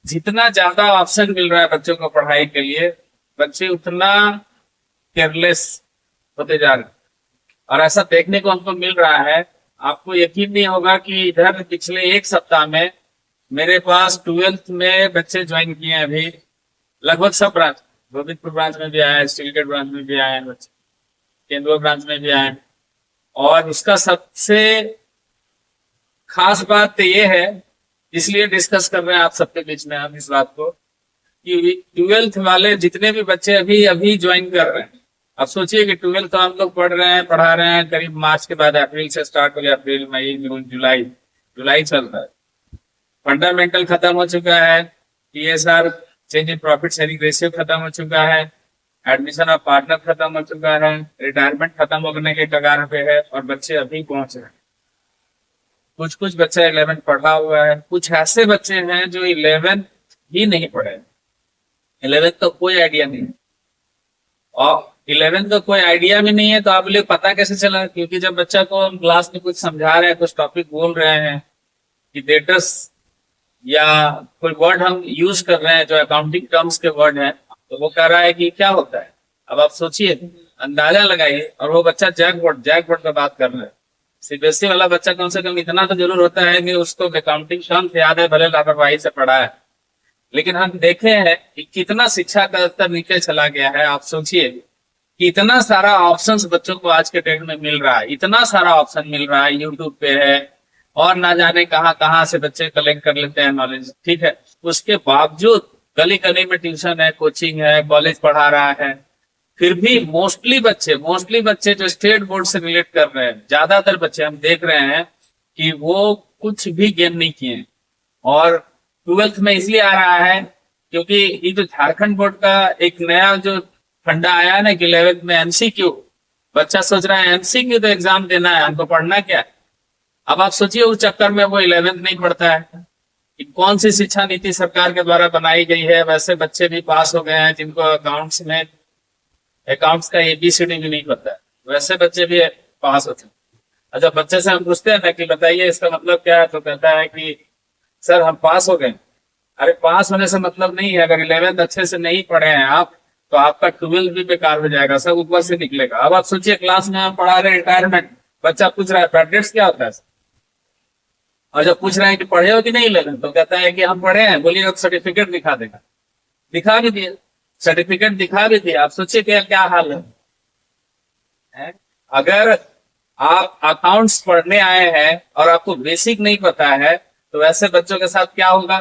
जितना ज्यादा ऑप्शन मिल रहा है बच्चों को पढ़ाई के लिए, बच्चे उतना केयरलेस होते जा रहे हैं। और ऐसा देखने को हमको मिल रहा है। आपको यकीन नहीं होगा कि इधर पिछले एक सप्ताह में मेरे पास 12th में बच्चे ज्वाइन किए हैं अभी, लगभग सब ब्रांच, गोविंदपुर ब्रांच में भी आए हैं, स्टील गेट ब्रांच में भी आए हैं बच्चे, केंदुआ ब्रांच में भी आए हैं। और इसका सबसे खास बात तो ये है, इसलिए डिस्कस कर रहे हैं आप सबके बीच में हम इस बात को, कि 12th वाले जितने भी बच्चे अभी अभी ज्वाइन कर रहे हैं। अब सोचिए कि 12th तो हम लोग पढ़ा रहे हैं करीब मार्च के बाद, अप्रैल से स्टार्ट हो गया, अप्रैल मई जून जुलाई, जुलाई चल रहा है। फंडामेंटल खत्म हो चुका है, TSR change in profit sharing ratio खत्म हो चुका है, एडमिशन ऑफ पार्टनर खत्म हो चुका है, रिटायरमेंट खत्म होने के कगार पे है, और बच्चे अभी पहुंच रहे हैं। कुछ कुछ बच्चा 11 पढ़ा हुआ है, कुछ ऐसे बच्चे हैं जो 11 ही नहीं पढ़े, 11 का कोई आइडिया नहीं, और 11 का कोई आइडिया भी नहीं है। तो आप लोग पता कैसे चला? क्योंकि जब बच्चा को हम क्लास में कुछ समझा रहे हैं, कुछ टॉपिक बोल रहे हैं कि डेटर्स या कोई वर्ड हम यूज कर रहे हैं जो अकाउंटिंग टर्म्स के वर्ड हैं, तो वो कह रहा है कि क्या होता है। अब आप सोचिए, अंदाजा लगाइए, और वो बच्चा जैकबोर्ड पे बात कर रहा है। सीबीएसई वाला बच्चा कम से कम इतना तो जरूर होता है कि उसको अकाउंटिंग टर्म्स याद है, भले लापरवाही से पढ़ा है। लेकिन हम देखे हैं कि कितना शिक्षा का स्तर नीचे चला गया है। आप सोचिए कि इतना सारा ऑप्शंस बच्चों को आज के डेट में मिल रहा है, इतना सारा ऑप्शन मिल रहा है, यूट्यूब पे है, और ना जाने कहाँ कहाँ से बच्चे कलेक्ट कर लेते हैं नॉलेज। ठीक है, उसके बावजूद गली गली में ट्यूशन है, कोचिंग है, कॉलेज पढ़ा रहा है, फिर भी मोस्टली बच्चे जो स्टेट बोर्ड से रिलेट कर रहे हैं, ज्यादातर बच्चे हम देख रहे हैं कि वो कुछ भी गेन नहीं किए। और 12th में इसलिए आ रहा है क्योंकि ये जो झारखंड बोर्ड का एक नया जो फंडा आया है ना कि 11th में MCQ, बच्चा सोच रहा है MCQ तो एग्जाम देना है, हमको पढ़ना क्या है। अब आप सोचिए उस चक्कर में वो 11th नहीं पढ़ता है कि कौन सी शिक्षा नीति सरकार के द्वारा बनाई गई है। वैसे बच्चे भी पास हो गए हैं जिनको अकाउंट्स का ABCD भी नहीं पता है, वैसे बच्चे भी पास होते हैं। और जब बच्चे से हम पूछते हैं ना कि बताइए इसका मतलब क्या है, तो कहता है कि सर हम पास हो गए। अरे पास होने से मतलब नहीं है, अगर 11th अच्छे से नहीं पढ़े हैं आप तो आपका 12th भी बेकार हो जाएगा, सब ऊपर से निकलेगा। अब आप सोचिए क्लास में हम पढ़ा रहे रिटायरमेंट, बच्चा पूछ रहा है पैडेट्स क्या होता है, और जब पूछ रहे हैं कि पढ़े हो कि नहीं 11th, तो कहता है कि हम पढ़े हैं। बोलिए सर्टिफिकेट दिखा देगा, दिखा भी दिए, सर्टिफिकेट दिखा भी दिया। आप सोचिए क्या क्या हाल है। अगर आप अकाउंट्स पढ़ने आए हैं और आपको बेसिक नहीं पता है, तो वैसे बच्चों के साथ क्या होगा?